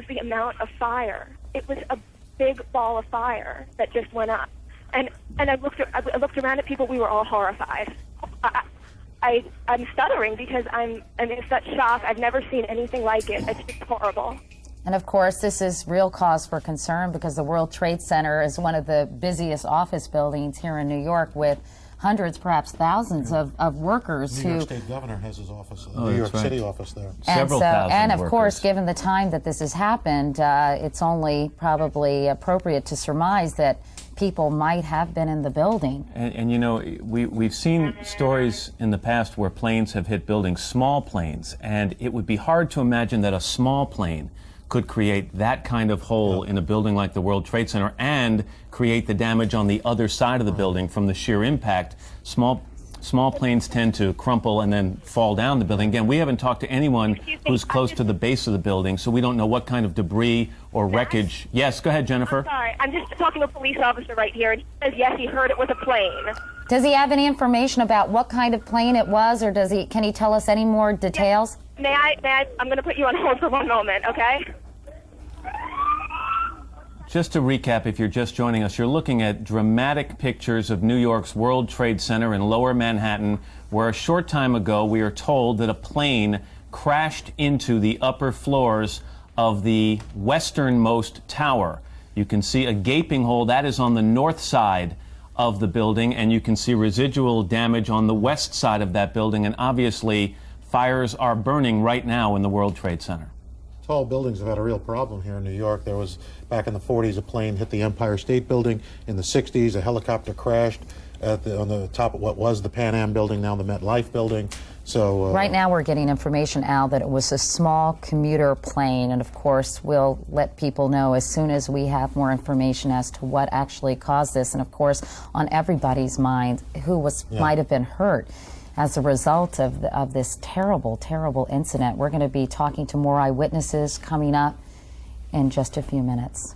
the amount of fire. It was a big ball of fire that just went up. And I looked around at people. We were all horrified. I'm stuttering because I'm in such shock. I've never seen anything like it. It's just horrible. And of course, this is real cause for concern because the World Trade Center is one of the busiest office buildings here in New York with hundreds, perhaps thousands of workers New York State Governor has his office, New York City office there. Several thousand and of course, given the time that this has happened, it's only probably appropriate to surmise that people might have been in the building. And you know, we've seen stories in the past where planes have hit buildings, small planes, and it would be hard to imagine that a small plane could create that kind of hole in a building like the World Trade Center and create the damage on the other side of the building from the sheer impact. Small planes tend to crumple and then fall down the building. Again, we haven't talked to anyone who's close to the base of the building, so we don't know what kind of debris or wreckage. Yes, go ahead, Jennifer. I'm sorry, I'm just talking to a police officer right here, and he says yes, he heard it was a plane. Does he have any information about what kind of plane it was, or can he tell us any more details? May I? I'm going to put you on hold for one moment, okay? Just to recap, if you're just joining us, you're looking at dramatic pictures of New York's World Trade Center in Lower Manhattan, where a short time ago we are told that a plane crashed into the upper floors of the westernmost tower. You can see a gaping hole. That is on the north side of the building, and you can see residual damage on the west side of that building, and obviously fires are burning right now in the World Trade Center. Tall buildings have had a real problem here in New York. There was, back in the 40s, a plane hit the Empire State Building. In the 60s, a helicopter crashed on the top of what was the Pan Am building, now the MetLife building. So right now we're getting information, Al, that it was a small commuter plane, and of course we'll let people know as soon as we have more information as to what actually caused this, and of course on everybody's mind who might have been hurt as a result of this terrible, terrible incident. We're going to be talking to more eyewitnesses coming up in just a few minutes.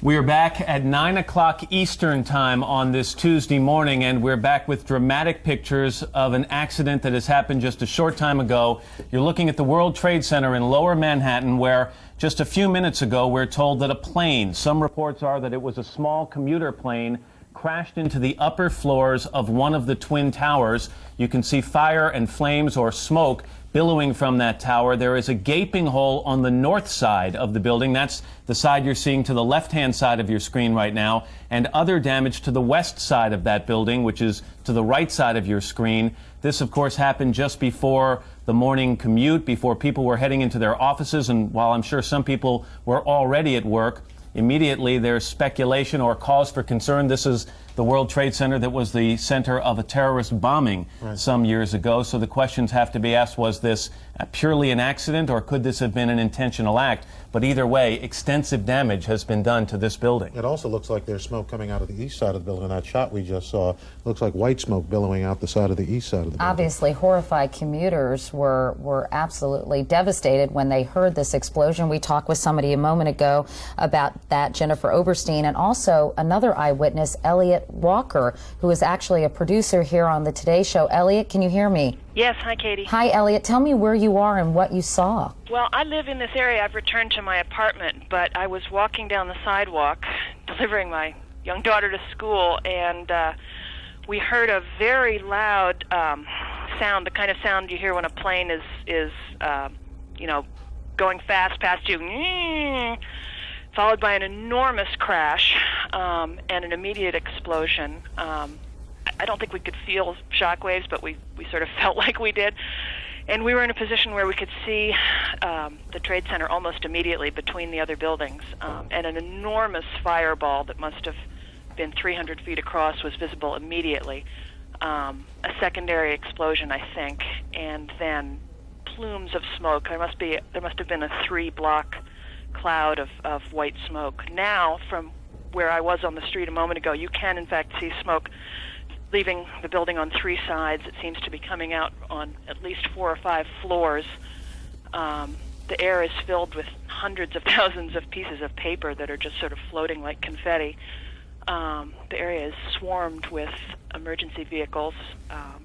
We are back at 9 o'clock Eastern time on this Tuesday morning, and we're back with dramatic pictures of an accident that has happened just a short time ago. You're looking at the World Trade Center in Lower Manhattan, where just a few minutes ago we're told that a plane, some reports are that it was a small commuter plane, crashed into the upper floors of one of the Twin Towers. You can see fire and flames or smoke billowing from that tower. There is a gaping hole on the north side of the building. That's the side you're seeing to the left-hand side of your screen right now, and other damage to the west side of that building, which is to the right side of your screen. This, of course, happened just before the morning commute, before people were heading into their offices, and while I'm sure some people were already at work, immediately there's speculation or cause for concern. This is the World Trade Center that was the center of a terrorist bombing some years ago. So the questions have to be asked, was this purely an accident, or could this have been an intentional act? But either way, extensive damage has been done to this building. It also looks like there's smoke coming out of the east side of the building. In that shot we just saw, looks like white smoke billowing out the side of the east side of the building. Obviously, horrified commuters were absolutely devastated when they heard this explosion. We talked with somebody a moment ago about that, Jennifer Oberstein, and also another eyewitness, Elliot Walker, who is actually a producer here on the Today Show. Elliot, can you hear me? Yes, hi, Katie. Hi, Elliot. Tell me where you are and what you saw. Well, I live in this area. I've returned to my apartment, but I was walking down the sidewalk delivering my young daughter to school, and we heard a very loud sound, the kind of sound you hear when a plane is going fast past you, followed by an enormous crash and an immediate explosion. I don't think we could feel shock waves, but we sort of felt like we did. And we were in a position where we could see the Trade Center almost immediately between the other buildings. And an enormous fireball that must have been 300 feet across was visible immediately. A secondary explosion, I think, and then plumes of smoke. There must have been a 3-block cloud of white smoke. Now, from where I was on the street a moment ago, you can in fact see smoke leaving the building on 3 sides. It seems to be coming out on at least 4 or 5 floors. The air is filled with hundreds of thousands of pieces of paper that are just sort of floating like confetti. The area is swarmed with emergency vehicles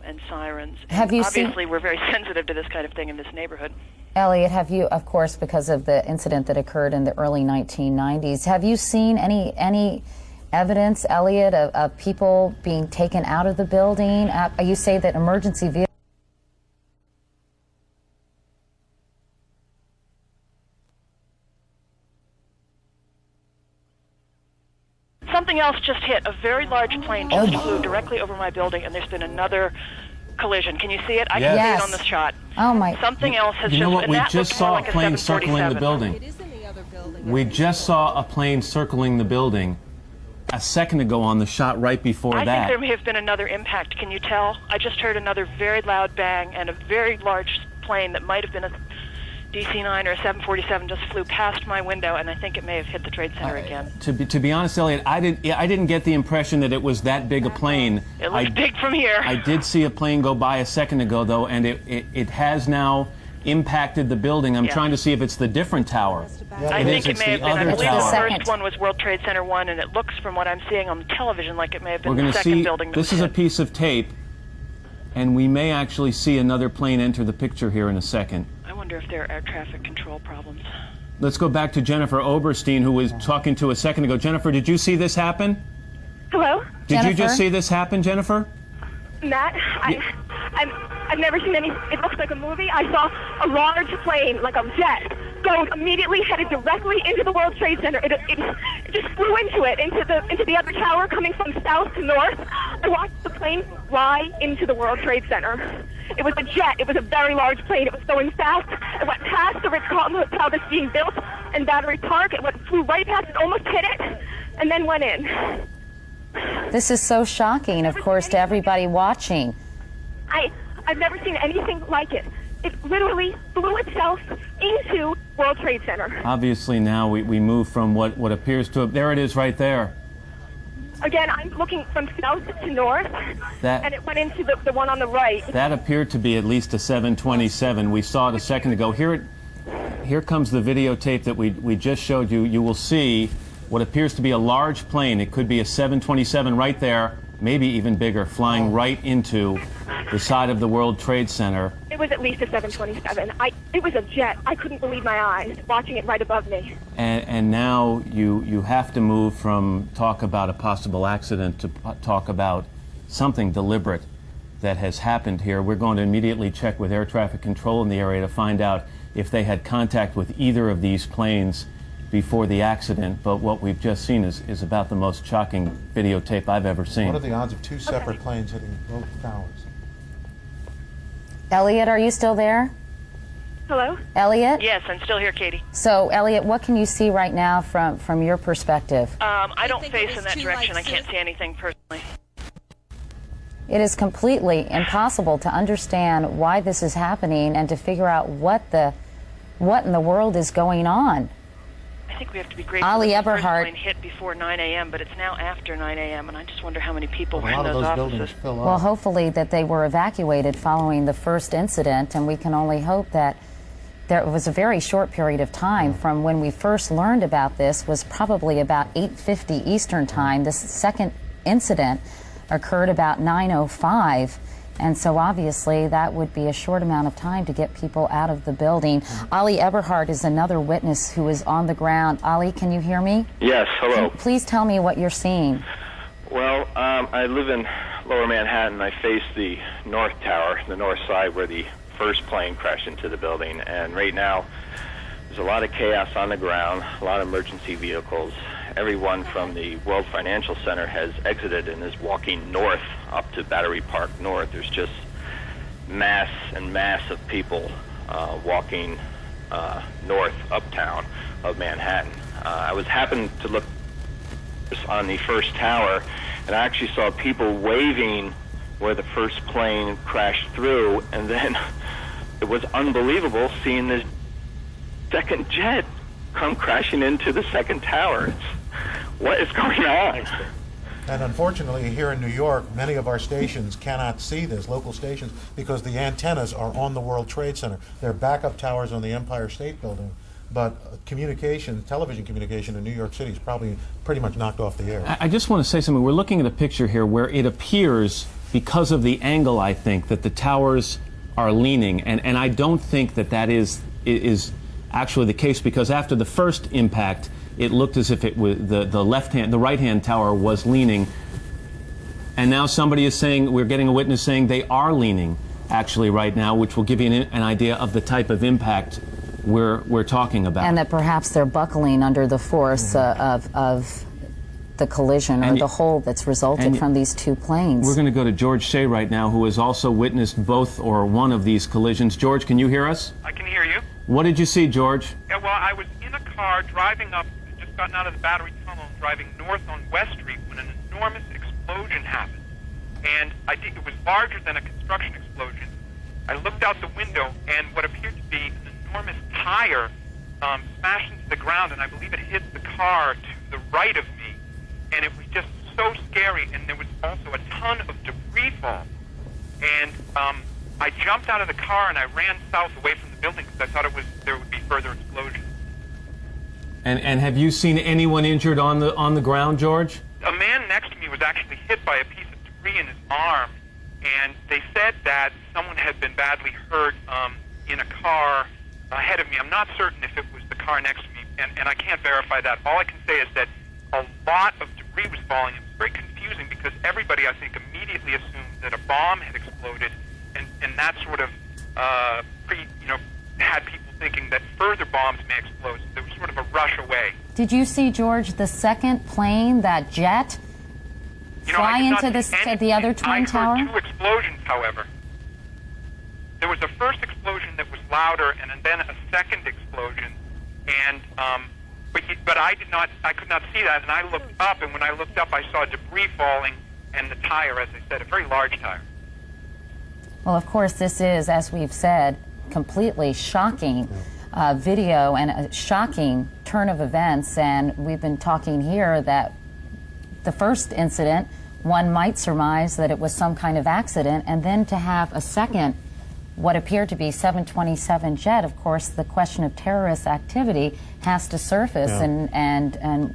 and sirens. Have you obviously, we're very sensitive to this kind of thing in this neighborhood. Elliot, have you, of course, because of the incident that occurred in the early 1990s, have you seen any evidence, Elliot, of people being taken out of the building? You say that emergency vehicles. Something else just hit. A very large plane just flew directly over my building, and there's been another collision. Can you see it? I can see it on the shot. Oh my! Something else has You know what? and We that just looked more saw like a plane 747. circling the building. It is in the other building. We just saw a plane circling the building a second ago on the shot right before I that. think there may have been another impact. Can you tell? I just heard another very loud bang, and a very large plane that might have been a DC-9 or a 747 just flew past my window, and I think it may have hit the Trade Center again. To be honest, Elliot, I didn't get the impression that it was that big a plane. It looks big from here. I did see a plane go by a second ago, though, and it has now impacted the building. I'm trying to see if it's the different tower. I think it may have been. I believe the tower. first one was World Trade Center 1, and it looks, from what I'm seeing on the television, like it may have been We're going the to second see. building. This is a piece of tape, and we may actually see another plane enter the picture here in a second. I wonder if there are air traffic control problems. Let's go back to Jennifer Oberstein, who was talking to a second ago. Jennifer, did you see this happen? Hello, Did you Jennifer? just see this happen, Jennifer? Matt. I've never seen any. It looks like a movie. I saw a large plane, like a jet, go immediately headed directly into the World Trade Center. It just flew into it, into the other tower, coming from south to north. I watched the plane fly into the World Trade Center. It was a jet. It was a very large plane. It was going fast. It went past the Ritz-Carlton Hotel that's being built in Battery Park. It flew right past it, almost hit it, and then went in. This is so shocking, of course, to everybody watching. I've never seen anything like it. It literally flew itself into World Trade Center. Obviously, now we move from what appears to have, there it is right there. Again, I'm looking from south to north, and it went into the one on the right. That appeared to be at least a 727. We saw it a second ago. Here comes the videotape that we just showed you. You will see what appears to be a large plane. It could be a 727 right there, maybe even bigger, flying right into the side of the World Trade Center. It was at least a 727. It was a jet. I couldn't believe my eyes watching it right above me. And now you have to move from talk about a possible accident to talk about something deliberate that has happened here. We're going to immediately check with air traffic control in the area to find out if they had contact with either of these planes before the accident, but what we've just seen is about the most shocking videotape I've ever seen. What are the odds of two separate planes hitting both towers? Elliot, are you still there? Hello? Elliot? Yes, I'm still here, Katie. So, Elliot, what can you see right now from your perspective? I don't think face it in was that too direction. I light can't to- see anything personally. It is completely impossible to understand why this is happening and to figure out what in the world is going on. I think we have to be grateful Ali that the first Eberhard. plane hit before 9 a.m., but it's now after 9 a.m., and I just wonder how many people A were in lot of those those offices. buildings fill up. Well, hopefully that they were evacuated following the first incident, and we can only hope that there was a very short period of time from when we first learned about this was probably about 8:50 Eastern Time. This second incident occurred about 9:05. And so obviously that would be a short amount of time to get people out of the building. Ali Eberhard is another witness who is on the ground. Ali, can you hear me? Yes, hello. Please tell me what you're seeing. Well, I live in Lower Manhattan. I face the North Tower, the north side where the first plane crashed into the building. And right now, there's a lot of chaos on the ground, a lot of emergency vehicles. Everyone from the World Financial Center has exited and is walking north up to Battery Park North. There's just mass and mass of people walking north uptown of Manhattan. I happened to look on the first tower, and I actually saw people waving where the first plane crashed through, and then it was unbelievable seeing this second jet come crashing into the second tower. What is going on? And unfortunately, here in New York, many of our stations cannot see this, local stations, because the antennas are on the World Trade Center. They're backup towers on the Empire State Building. but communication, television communication in New York City is probably pretty much knocked off the air. I just want to say something. We're looking at a picture here where it appears, because of the angle, I think, that the towers are leaning, and I don't think that that is actually the case, because after the first impact, it looked as if it was the right-hand tower was leaning, and now somebody is saying, we're getting a witness saying they are leaning actually right now, which will give you an idea of the type of impact we're talking about. And that perhaps they're buckling under the force of the collision or the hole that's resulted from these two planes. We're going to go to George Shea right now, who has also witnessed both or one of these collisions. George, can you hear us? I can hear you. What did you see, George? Yeah, well, I was in a car driving up, just gotten out of the Battery Tunnel, driving north on West Street when an enormous explosion happened. And I think it was larger than a construction explosion. I looked out the window, and what appeared to be an enormous tire smashed into the ground, and I believe it hit the car to the right of me. And it was just so scary, and there was also a ton of debris fall. And I jumped out of the car and I ran south away from the building because I thought there would be further explosions. And have you seen anyone injured on the ground, George? A man next to me was actually hit by a piece of debris in his arm, and they said that someone had been badly hurt in a car ahead of me. I'm not certain if it was the car next to me, and I can't verify that. All I can say is that a lot of debris was falling. It was very confusing because everybody, I think, immediately assumed that a bomb had exploded, and that sort of had people thinking that further bombs may explode. So there was sort of a rush away. Did you see, George, the second plane, that jet, fly into the other twin tower? I heard two explosions, however. There was a first explosion that was louder, and then a second explosion, and but I could not see that, and I looked up, and when I looked up, I saw debris falling, and the tire, as I said, a very large tire. Well, of course, this is, as we've said, completely shocking video and a shocking turn of events, and we've been talking here that the first incident, one might surmise that it was some kind of accident, and then to have a second, what appeared to be 727 jet, of course, the question of terrorist activity has to surface, and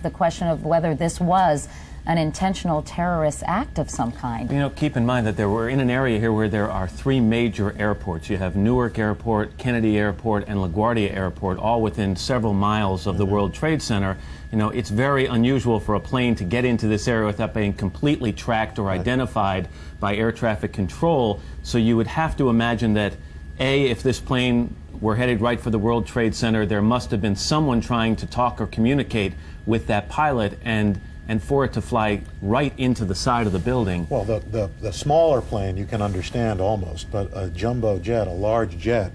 the question of whether this was an intentional terrorist act of some kind. You know, keep in mind that we're in an area here where there are three major airports. You have Newark Airport, Kennedy Airport, and LaGuardia Airport, all within several miles of the World Trade Center. You know, it's very unusual for a plane to get into this area without being completely tracked or identified by air traffic control. So you would have to imagine that, A, if this plane were headed right for the World Trade Center, there must have been someone trying to talk or communicate with that pilot, and for it to fly right into the side of the building. Well, the smaller plane you can understand almost, but a jumbo jet, a large jet,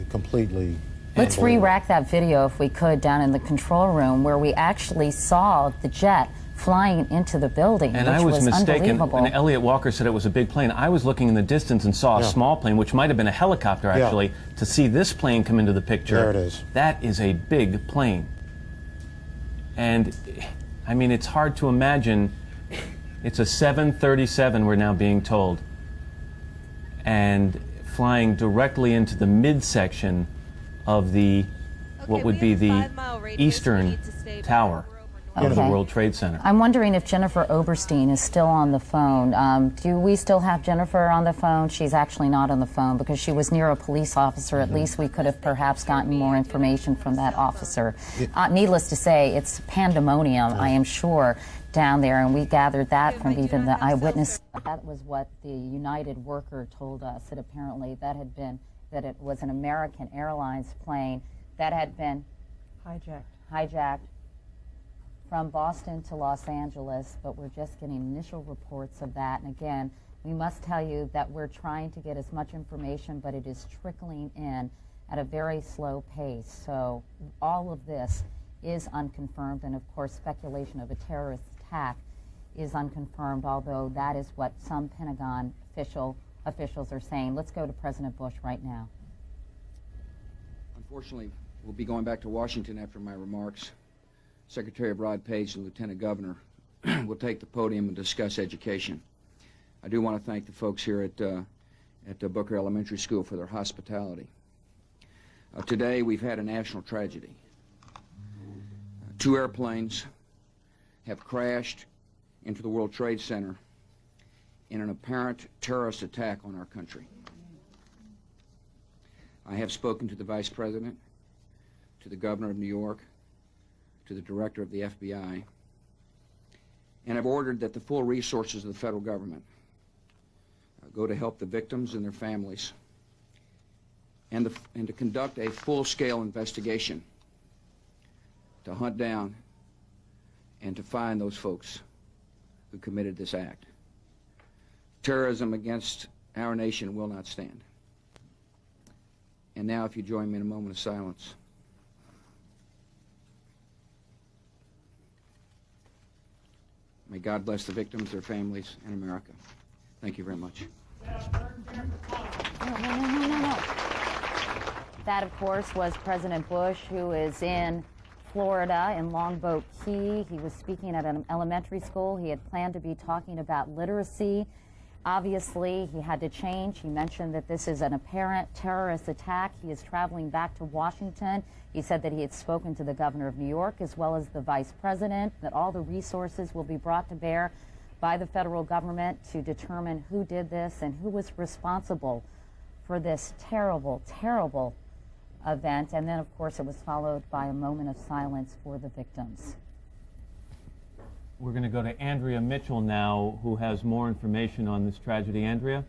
completely. Let's re-rack that video, if we could, down in the control room where we actually saw the jet flying into the building, and which I was mistaken. Unbelievable. And Elliot Walker said it was a big plane. I was looking in the distance and saw a small plane, which might have been a helicopter, actually. To see this plane come into the picture, there it is. That is a big plane. And I mean, it's hard to imagine. It's a 737, we're now being told, and flying directly into the midsection of what would be the eastern tower of the World Trade Center. I'm wondering if Jennifer Oberstein is still on the phone. Do we still have Jennifer on the phone? She's actually not on the phone because she was near a police officer. At least we could have perhaps gotten more information from that officer. Needless to say, it's pandemonium, I am sure, down there, and we gathered that from even the eyewitness. That was what the United worker told us, that apparently that it was an American Airlines plane that had been hijacked from Boston to Los Angeles, but we're just getting initial reports of that. And again, we must tell you that we're trying to get as much information, but it is trickling in at a very slow pace. So all of this is unconfirmed, and of course speculation of a terrorist attack is unconfirmed, although that is what some Pentagon officials are saying. Let's go to President Bush right now. Unfortunately, we'll be going back to Washington after my remarks. Secretary Rod Page and Lieutenant Governor will take the podium and discuss education. I do want to thank the folks here at Booker Elementary School for their hospitality. Today we've had a national tragedy. Two airplanes have crashed into the World Trade Center in an apparent terrorist attack on our country. I have spoken to the Vice President, to the Governor of New York, to the Director of the FBI, and have ordered that the full resources of the federal government go to help the victims and their families, and to conduct a full-scale investigation to hunt down and to find those folks who committed this act. Terrorism against our nation will not stand. And now, if you join me in a moment of silence. May God bless the victims, their families, and America. Thank you very much. No. That, of course, was President Bush, who is in Florida, in Longboat Key. He was speaking at an elementary school. He had planned to be talking about literacy. Obviously, he had to change. He mentioned that this is an apparent terrorist attack. He is traveling back to Washington. He said that he had spoken to the governor of New York as well as the vice president, that all the resources will be brought to bear by the federal government to determine who did this and who was responsible for this terrible, terrible event. And then, of course, it was followed by a moment of silence for the victims. We're going to go to Andrea Mitchell now, who has more information on this tragedy. Andrea?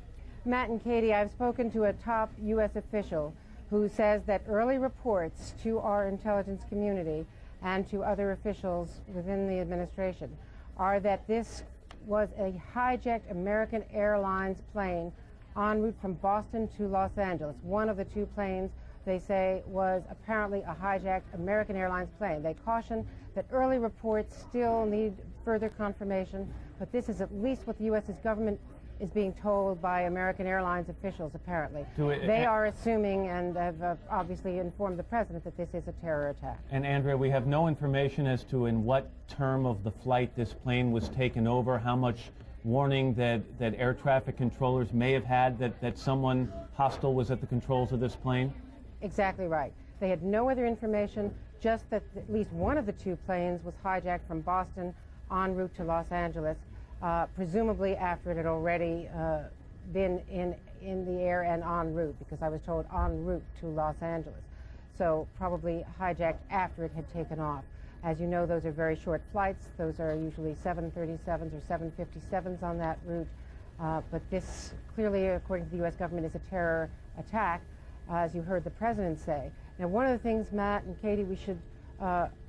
Matt and Katie, I've spoken to a top U.S. official who says that early reports to our intelligence community and to other officials within the administration are that this was a hijacked American Airlines plane en route from Boston to Los Angeles. One of the two planes, they say, was apparently a hijacked American Airlines plane. They caution that early reports still need further confirmation, but this is at least what the U.S. government is being told by American Airlines officials, apparently. They are assuming and have obviously informed the president that this is a terror attack. And Andrea, we have no information as to in what term of the flight this plane was taken over, how much warning that air traffic controllers may have had that someone hostile was at the controls of this plane? Exactly right. They had no other information, just that at least one of the two planes was hijacked from Boston en route to Los Angeles, presumably after it had already been in the air and en route, because I was told en route to Los Angeles. So probably hijacked after it had taken off. As you know, those are very short flights. Those are usually 737s or 757s on that route. But this clearly, according to the U.S. government, is a terror attack, as you heard the president say. Now, one of the things, Matt and Katie, we should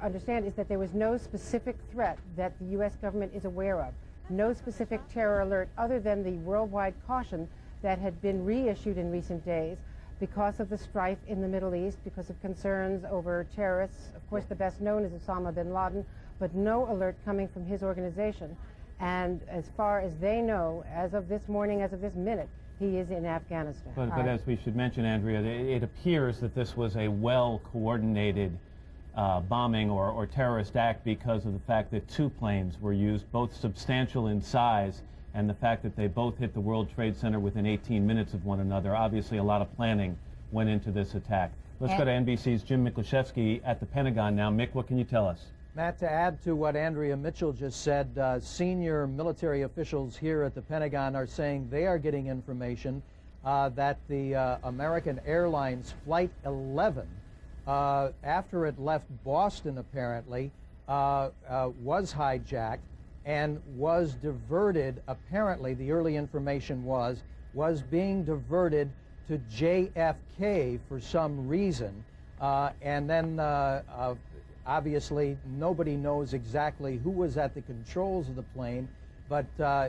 understand is that there was no specific threat that the U.S. government is aware of, no specific terror alert other than the worldwide caution that had been reissued in recent days because of the strife in the Middle East, because of concerns over terrorists. Of course, the best known is Osama bin Laden, but no alert coming from his organization. And as far as they know, as of this morning, as of this minute, he is in Afghanistan. But as we should mention, Andrea, it appears that this was a well-coordinated bombing or terrorist act because of the fact that two planes were used, both substantial in size, and the fact that they both hit the World Trade Center within 18 minutes of one another. Obviously, a lot of planning went into this attack. Let's go to NBC's Jim Mikulszewski at the Pentagon now. Mick, what can you tell us? Matt, to add to what Andrea Mitchell just said, senior military officials here at the Pentagon are saying they are getting information that the American Airlines Flight 11, after it left Boston apparently, was hijacked and was diverted, apparently the early information was being diverted to JFK for some reason. And then obviously nobody knows exactly who was at the controls of the plane, but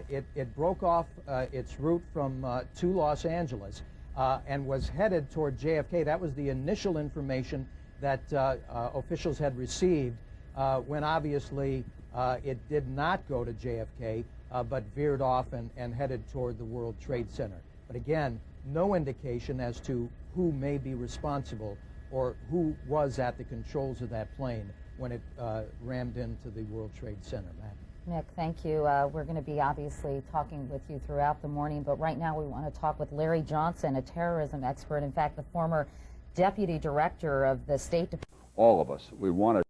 it broke off its route from to Los Angeles and was headed toward JFK. That was the initial information that officials had received when obviously it did not go to JFK, but veered off and headed toward the World Trade Center. But again, no indication as to who may be responsible or who was at the controls of that plane when it rammed into the World Trade Center. Matt. Nick, thank you. We're going to be obviously talking with you throughout the morning, but right now we want to talk with Larry Johnson, a terrorism expert, in fact, the former deputy director of the State Department. All of us, we want to